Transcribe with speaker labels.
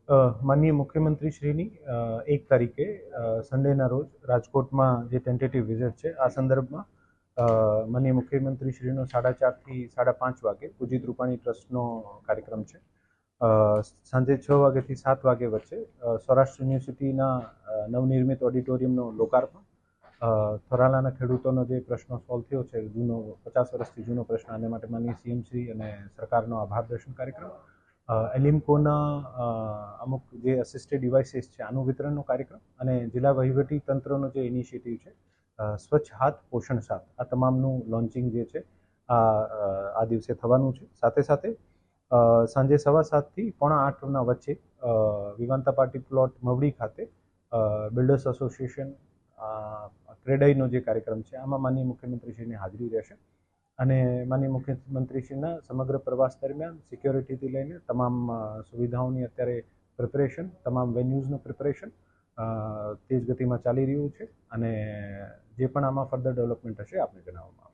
Speaker 1: માનનીય મુખ્યમંત્રીશ્રીની 1 તારીખે સન્ડેના રોજ રાજકોટમાં જે ટેન્ટેટિવ વિઝિટ છે આ સંદર્ભમાં માનનીય મુખ્યમંત્રીશ્રીનો 4:30 થી 5:30 વાગે પૂજિત રૂપાણી ટ્રસ્ટનો કાર્યક્રમ છે. સાંજે 6 વાગ્યાથી 7 વાગ્યા વચ્ચે સૌરાષ્ટ્ર યુનિવર્સિટીના નવનિર્મિત ઓડિટોરિયમનું લોકાર્પણ, થોરાલાના ખેડૂતોનો જે પ્રશ્ન સોલ્વ થયો છે, જૂનો 50 વર્ષથી જૂનો પ્રશ્ન, આને માટે માનનીય સીએમશ્રી અને સરકારનો આભાર દર્શન કાર્યક્રમ, એલિમ્કોના અમુક જે અસિસ્ટેડ ડિવાઇસીસ છે આનું વિતરણનો કાર્યક્રમ અને જિલ્લા વહીવટી તંત્રનો જે ઇનિશિયેટિવ છે સ્વચ્છ હાથ પોષણ સાથ, આ તમામનું લોન્ચિંગ જે છે આ દિવસે થવાનું છે. સાથે સાથે સાંજે 7:15 થી 7:45 વચ્ચે વિવાંતા પાર્ટી પ્લોટ મવડી ખાતે બિલ્ડર્સ એસોસિએશન ટ્રેડાઈનો જે કાર્યક્રમ છે આમાં માનનીય મુખ્યમંત્રીશ્રીની હાજરી રહેશે અને માનનીય મુખ્યમંત્રીશ્રીના સમગ્ર પ્રવાસ દરમિયાન સિક્યોરિટીથી લઈને તમામ સુવિધાઓની અત્યારે પ્રિપરેશન, તમામ વેન્યુઝનું પ્રિપરેશન તેજ ગતિમાં ચાલી રહ્યું છે અને જે પણ આમાં ફર્ધર ડેવલપમેન્ટ હશે આપને જણાવવામાં આવશે.